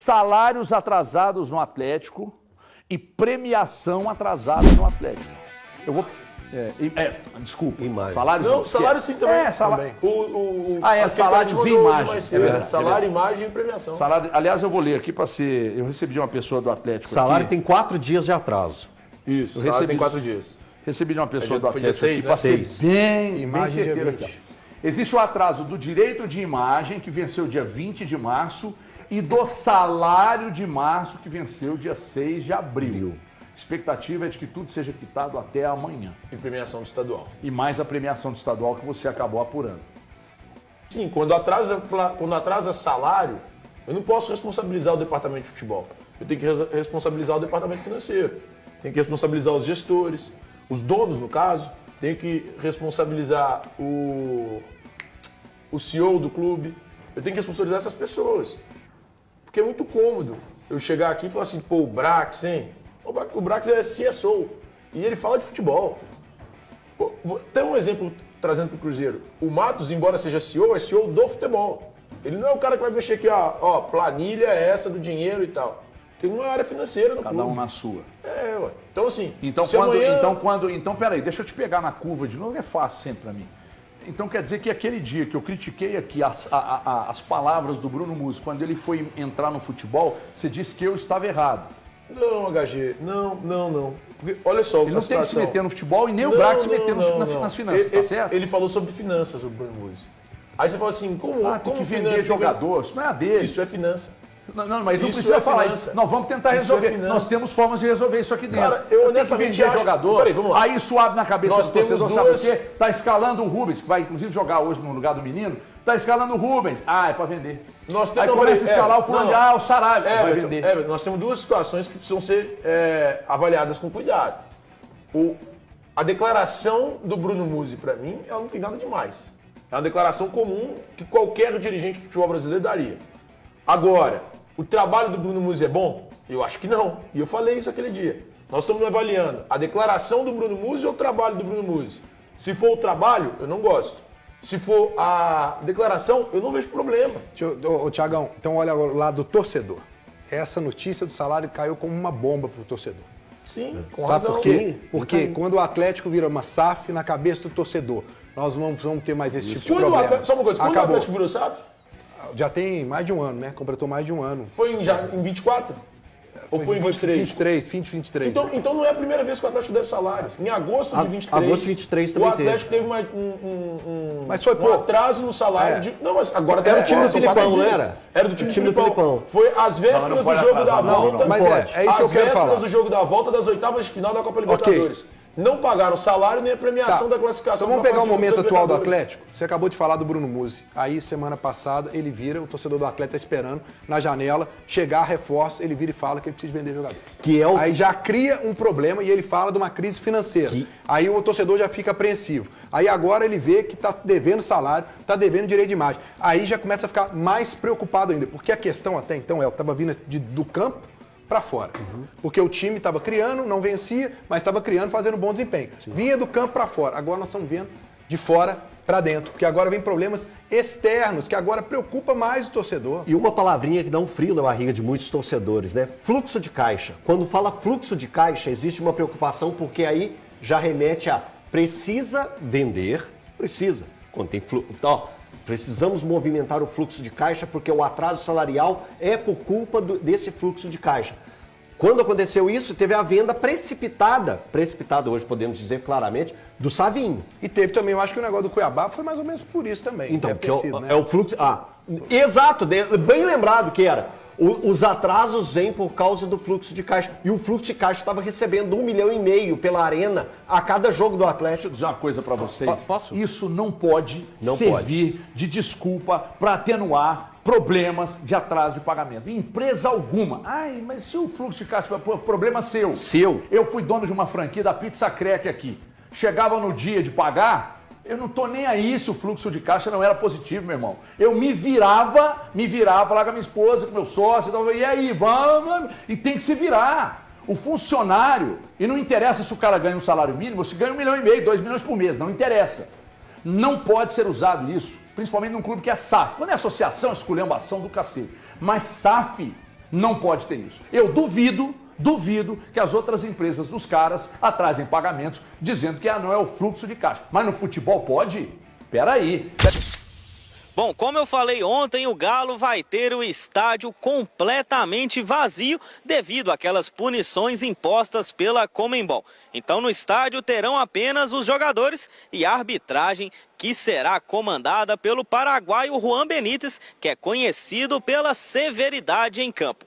salários atrasados no Atlético e premiação atrasada no Atlético. Eu vou... desculpa. Imagem. Salários não, salário sim também. Salário. Salários e imagem. Salário, imagem e premiação. Salário, aliás, eu vou ler aqui para ser... Eu recebi de uma pessoa do Atlético Salário aqui. tem 4 dias de atraso. Isso, Eu salário recebi- tem 4 dias. Recebi de uma pessoa do Foi dia Atlético 6, aqui né? para ser 6. bem Imagem dia certeiro 20. aqui. Existe o atraso do direito de imagem, que venceu dia 20 de março, e do salário de março, que venceu dia 6 de abril. Expectativa é de que tudo seja quitado até amanhã. E premiação do estadual. E mais a premiação do estadual que você acabou apurando. Sim, quando atrasa salário, eu não posso responsabilizar o departamento de futebol. Eu tenho que responsabilizar o departamento financeiro. Tenho que responsabilizar os gestores, os donos, no caso. Tenho que responsabilizar o CEO do clube. Eu tenho que responsabilizar essas pessoas. Porque é muito cômodo eu chegar aqui e falar assim, pô, o Brax, hein? O Brax é CSO e ele fala de futebol. Pô, tem um exemplo trazendo para o Cruzeiro. O Matos, embora seja CEO, é CEO do futebol. Ele não é o cara que vai mexer aqui, ó, planilha é essa do dinheiro e tal. Tem uma área financeira no Cada clube. um na sua. Ué. Então, assim, Então, peraí, deixa eu te pegar na curva de novo, é fácil sempre para mim. Então quer dizer que aquele dia que eu critiquei aqui as palavras do Bruno Musi, quando ele foi entrar no futebol, você disse que eu estava errado. Não, HG, não. Porque, olha só, Ele não tem que se meter no futebol e nem o Brax se meter nas finanças, tá certo? Ele falou sobre finanças, o Bruno Musi. Aí você fala assim, como tem que vender finança jogador, isso não é a dele. Isso é finança. Não, mas não Isso precisa é falar finança. isso. Nós vamos tentar Isso é resolver. finança. Nós temos formas de resolver isso aqui dentro. Cara, eu Tem que honestamente vender acho... jogador. Peraí, vamos lá. Aí isso abre na cabeça Nós do torcedor, temos sabe duas- por quê? Tá escalando o Rubens, que vai inclusive jogar hoje no lugar do menino. Tá escalando o Rubens. É pra vender. Aí começa a escalar o fulano o Saraiva, vai vender. Nós temos duas situações que precisam ser avaliadas com cuidado. A declaração do Bruno Musi, para mim, ela não tem nada demais. É uma declaração comum que qualquer dirigente de futebol brasileiro daria. Agora, o trabalho do Bruno Musi é bom? Eu acho que não. E eu falei isso aquele dia. Nós estamos avaliando a declaração do Bruno Musi ou o trabalho do Bruno Musi. Se for o trabalho, eu não gosto. Se for a declaração, eu não vejo problema. Ô, Thiagão, então olha o lado do torcedor. Essa notícia do salário caiu como uma bomba pro torcedor. Sim, com Sabe razão. por quê? Porque quando o Atlético vira uma SAF na cabeça do torcedor, nós não vamos ter mais esse tipo de Quando o problema. Atlético, só uma coisa, quando o Acabou. Atlético virou SAF? Já tem mais de um ano, né? Completou mais de um ano. Foi em 24? Ou foi em 23? 23, fim de 23. Então não é a primeira vez que o Atlético deve salário. Em agosto de 23, agosto de 23 o também Atlético teve Mas foi um pouco. atraso no salário. Não, mas agora Era o time do são Filipão, 4 não dias. era? Era do time O time do do Filipão. Filipão. Foi às vésperas Não do pode jogo da atrasar, não, volta. não. Mas é isso que eu Às quero vésperas falar. do jogo da volta das oitavas de final da Copa Libertadores. Não pagaram o salário nem a premiação da classificação. Então vamos pra pegar o fase de momento Copa atual do Libertadores. Atlético. Você acabou de falar do Bruno Musi. Aí, semana passada, ele vira, o torcedor do Atlético tá esperando na janela, chegar, reforço, ele vira e fala que ele precisa vender jogador. Aí já cria um problema e ele fala de uma crise financeira. Aí o torcedor já fica apreensivo. Aí agora ele vê que está devendo salário, está devendo direito de imagem. Aí já começa a ficar mais preocupado ainda. Porque a questão até então estava vindo do campo para fora. Porque o time estava criando, não vencia, mas estava criando, fazendo bom desempenho. Vinha do campo para fora. Agora nós estamos vendo de fora para dentro. Porque agora vem problemas externos, que agora preocupa mais o torcedor. E uma palavrinha que dá um frio na barriga de muitos torcedores, né? Fluxo de caixa. Quando fala fluxo de caixa, existe uma preocupação, porque aí já remete a precisa vender, precisa. Quando tem fluxo. Precisamos movimentar o fluxo de caixa porque o atraso salarial é por culpa desse fluxo de caixa. Quando aconteceu isso, teve a venda precipitada hoje podemos dizer claramente, do Savinho. E teve também, eu acho que o negócio do Cuiabá foi mais ou menos por isso também. Então, Deve que ter sido, né? é o fluxo... exato, bem lembrado que era. Os atrasos vêm por causa do fluxo de caixa. E o fluxo de caixa estava recebendo 1,5 milhão pela Arena a cada jogo do Atlético. Deixa eu dizer uma coisa para vocês. Posso? Isso não pode servir de desculpa para atenuar problemas de atraso de pagamento. Em empresa alguma. Mas se o fluxo de caixa... Problema seu. Eu fui dono de uma franquia da Pizza Crack aqui. Chegava no dia de pagar... Eu não tô nem aí se o fluxo de caixa não era positivo, meu irmão. Eu me virava lá com a minha esposa, com meu sócio, e aí, vamos, e tem que se virar. O funcionário, e não interessa se o cara ganha um salário mínimo, se ganha 1,5 milhão, 2 milhões por mês, não interessa. Não pode ser usado isso, principalmente num clube que é SAF. Quando é associação, é esculhambação do cacete. Mas SAF Não pode ter isso. Eu duvido que as outras empresas dos caras atrasem pagamentos dizendo que não é o fluxo de caixa. Mas no futebol pode? Peraí. Bom, como eu falei ontem, o Galo vai ter o estádio completamente vazio devido àquelas punições impostas pela Conmebol. Então no estádio terão apenas os jogadores e a arbitragem, que será comandada pelo paraguaio Juan Benítez, que é conhecido pela severidade em campo.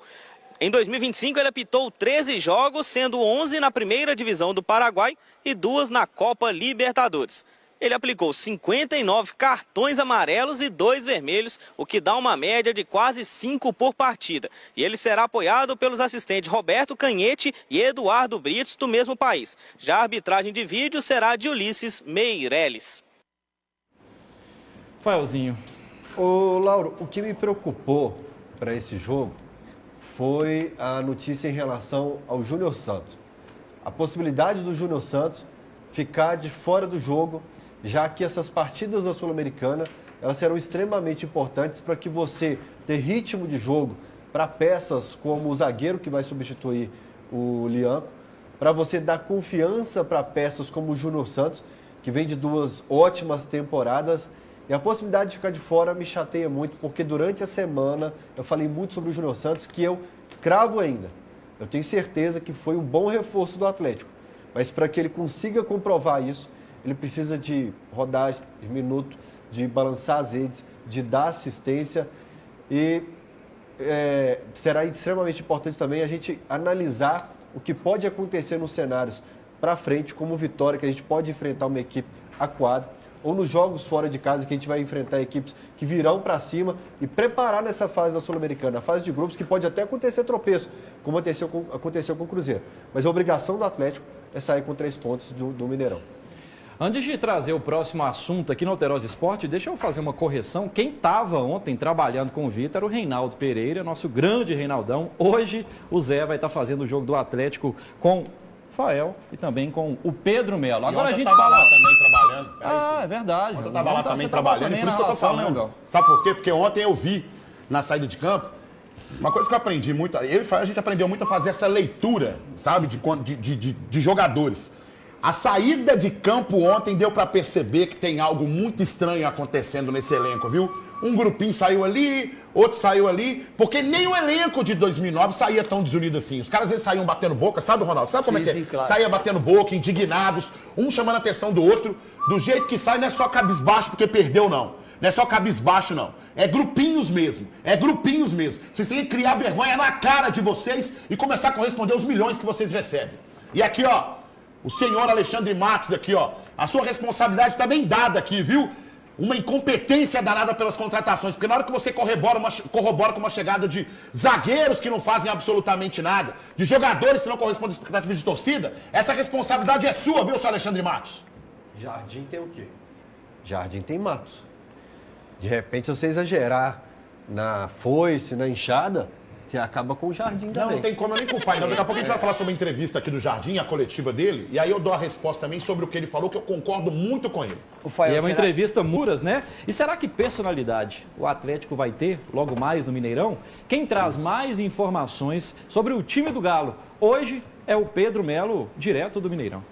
Em 2025 ele apitou 13 jogos, sendo 11 na primeira divisão do Paraguai e 2 na Copa Libertadores. Ele aplicou 59 cartões amarelos e 2 vermelhos, o que dá uma média de quase 5 por partida. E ele será apoiado pelos assistentes Roberto Canhete e Eduardo Britos, do mesmo país. Já a arbitragem de vídeo será de Ulisses Meireles. Faelzinho. Ô, Lauro, o que me preocupou para esse jogo foi a notícia em relação ao Júnior Santos. A possibilidade do Júnior Santos ficar de fora do jogo, já que essas partidas da Sul-Americana, elas serão extremamente importantes para que você tenha ritmo de jogo para peças como o zagueiro que vai substituir o Lianco, para você dar confiança para peças como o Júnior Santos, que vem de 2 ótimas temporadas. E a possibilidade de ficar de fora me chateia muito, porque durante a semana eu falei muito sobre o Júnior Santos, que eu cravo ainda. Eu tenho certeza que foi um bom reforço do Atlético, mas para que ele consiga comprovar isso, ele precisa de rodagem, de minuto, de balançar as redes, de dar assistência e será extremamente importante também a gente analisar o que pode acontecer nos cenários para frente, como Vitória, que a gente pode enfrentar uma equipe acuada, ou nos jogos fora de casa que a gente vai enfrentar equipes que virão para cima e preparar nessa fase da Sul-Americana, a fase de grupos, que pode até acontecer tropeço, como aconteceu com o Cruzeiro. Mas a obrigação do Atlético é sair com 3 pontos do Mineirão. Antes de trazer o próximo assunto aqui no Alterosa Esporte, deixa eu fazer uma correção. Quem estava ontem trabalhando com o Vitor era o Reinaldo Pereira, nosso grande Reinaldão. Hoje o Zé vai estar fazendo o jogo do Atlético com Fael e também com o Pedro Melo. Agora a gente fala lá também trabalhando. É verdade. Ontem eu estava lá também trabalhando, por isso que eu tô falando. Sabe por quê? Porque ontem eu vi na saída de campo uma coisa que eu aprendi muito. A gente aprendeu muito a fazer essa leitura, sabe, de jogadores. A saída de campo ontem deu para perceber que tem algo muito estranho acontecendo nesse elenco, viu? Um grupinho saiu ali, outro saiu ali, porque nem o elenco de 2009 saía tão desunido assim. Os caras às vezes saíam batendo boca, sabe, Ronaldo? Sabe como é que é? Sim, claro. Saía batendo boca, indignados, um chamando a atenção do outro. Do jeito que sai, não é só cabisbaixo porque perdeu, não. Não é só cabisbaixo, não. É grupinhos mesmo. É grupinhos mesmo. Vocês têm que criar vergonha na cara de vocês e começar a corresponder os milhões que vocês recebem. E aqui, ó, o senhor Alexandre Matos aqui, ó, a sua responsabilidade está bem dada aqui, viu? Uma incompetência danada pelas contratações, porque na hora que você corrobora com uma chegada de zagueiros que não fazem absolutamente nada, de jogadores que não correspondem às expectativas de torcida, essa responsabilidade é sua, viu, senhor Alexandre Matos? Jardim tem o quê? Jardim tem Matos. De repente, se você exagerar na foice, na enxada, você acaba com o Jardim também. Não tem como eu nem culpar. Então, daqui a pouco a gente vai falar sobre a entrevista aqui do Jardim, a coletiva dele, e aí eu dou a resposta também sobre o que ele falou, que eu concordo muito com ele. E é uma entrevista Muras, né? E será que personalidade o Atlético vai ter logo mais no Mineirão? Quem traz mais informações sobre o time do Galo hoje é o Pedro Melo, direto do Mineirão.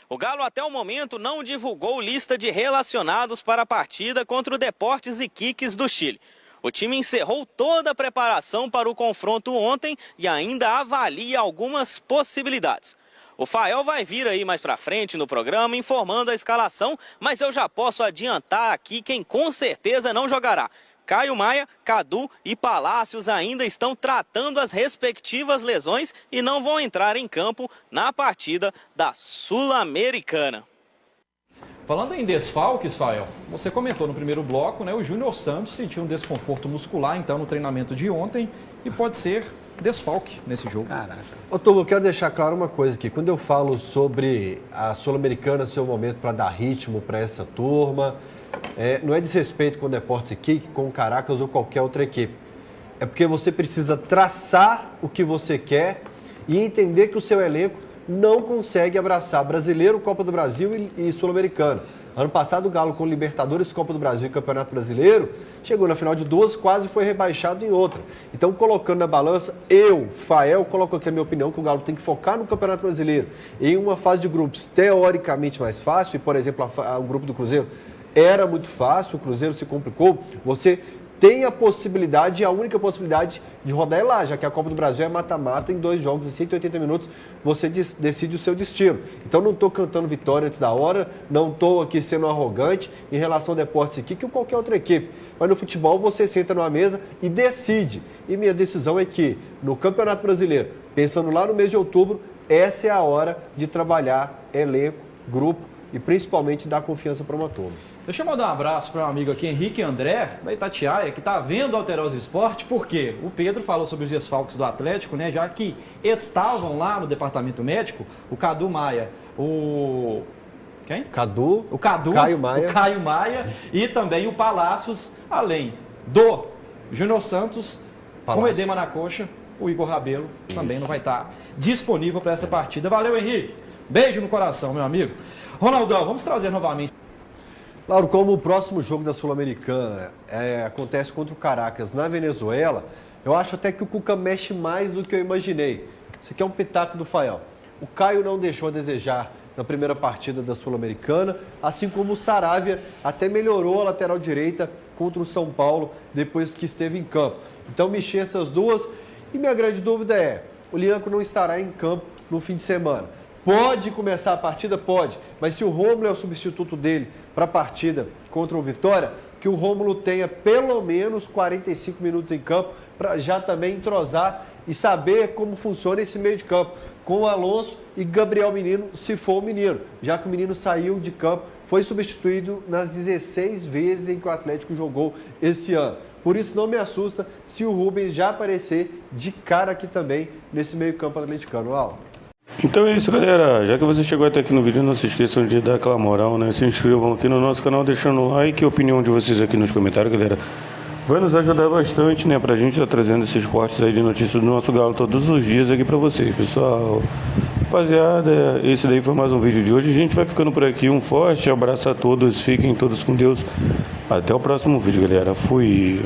O Galo até o momento não divulgou lista de relacionados para a partida contra o Deportes Iquiques do Chile. O time encerrou toda a preparação para o confronto ontem e ainda avalia algumas possibilidades. O Fael vai vir aí mais pra frente no programa informando a escalação, mas eu já posso adiantar aqui quem com certeza não jogará. Caio Maia, Cadu e Palácios ainda estão tratando as respectivas lesões e não vão entrar em campo na partida da Sul-Americana. Falando em desfalques, Fael, você comentou no primeiro bloco, né? O Júnior Santos sentiu um desconforto muscular, então, no treinamento de ontem e pode ser desfalque nesse jogo. Caraca. Ô, Tom, eu quero deixar claro uma coisa aqui. Quando eu falo sobre a Sul-Americana ser o momento para dar ritmo para essa turma, não é desrespeito com o Deportes Iquique, com o Caracas ou qualquer outra equipe. É porque você precisa traçar o que você quer e entender que o seu elenco não consegue abraçar Brasileiro, Copa do Brasil e Sul-Americano. Ano passado o Galo com Libertadores, Copa do Brasil e Campeonato Brasileiro, chegou na final de 2, quase foi rebaixado em outra. Então, colocando na balança, Fael, coloco aqui a minha opinião que o Galo tem que focar no Campeonato Brasileiro. Em uma fase de grupos teoricamente mais fácil, e por exemplo, o grupo do Cruzeiro era muito fácil, o Cruzeiro se complicou, você tem a possibilidade, a única possibilidade de rodar é lá, já que a Copa do Brasil é mata-mata, em 2 jogos, em 180 minutos, você decide o seu destino. Então não estou cantando vitória antes da hora, não estou aqui sendo arrogante em relação ao Deportes aqui, que qualquer outra equipe. Mas no futebol você senta numa mesa e decide. E minha decisão é que no Campeonato Brasileiro, pensando lá no mês de outubro, essa é a hora de trabalhar elenco, grupo e principalmente dar confiança para o motor. Deixa eu mandar um abraço para um amigo aqui, Henrique André, da Itatiaia, que está vendo o Alterosa Esporte, porque o Pedro falou sobre os desfalques do Atlético, né? Já que estavam lá no departamento médico, o Cadu Maia, quem? O Caio Maia e também o Palácios, além do Júnior Santos, com edema na coxa, o Igor Rabelo também não vai estar disponível para essa partida. Valeu, Henrique. Beijo no coração, meu amigo. Ronaldão, vamos trazer novamente. Lauro, como o próximo jogo da Sul-Americana acontece contra o Caracas na Venezuela, eu acho até que o Cuca mexe mais do que eu imaginei. Isso aqui é um pitaco do Fael. O Caio não deixou a desejar na primeira partida da Sul-Americana, assim como o Saravia até melhorou a lateral direita contra o São Paulo depois que esteve em campo. Então, mexer essas duas. E minha grande dúvida é, o Lianco não estará em campo no fim de semana. Pode começar a partida? Pode. Mas se o Rômulo é o substituto dele para a partida contra o Vitória, que o Rômulo tenha pelo menos 45 minutos em campo para já também entrosar e saber como funciona esse meio de campo. Com o Alonso e Gabriel Menino, se for o Menino. Já que o Menino saiu de campo, foi substituído nas 16 vezes em que o Atlético jogou esse ano. Por isso não me assusta se o Rubens já aparecer de cara aqui também nesse meio campo atleticano. Lauro. Então é isso, galera. Já que você chegou até aqui no vídeo, não se esqueçam de dar aquela moral, né? Se inscrevam aqui no nosso canal, deixando o like e a opinião de vocês aqui nos comentários, galera. Vai nos ajudar bastante, né? Pra gente estar trazendo esses cortes aí de notícias do nosso Galo todos os dias aqui pra vocês, pessoal. Rapaziada, esse daí foi mais um vídeo de hoje. A gente vai ficando por aqui. Um forte abraço a todos. Fiquem todos com Deus. Até o próximo vídeo, galera. Fui.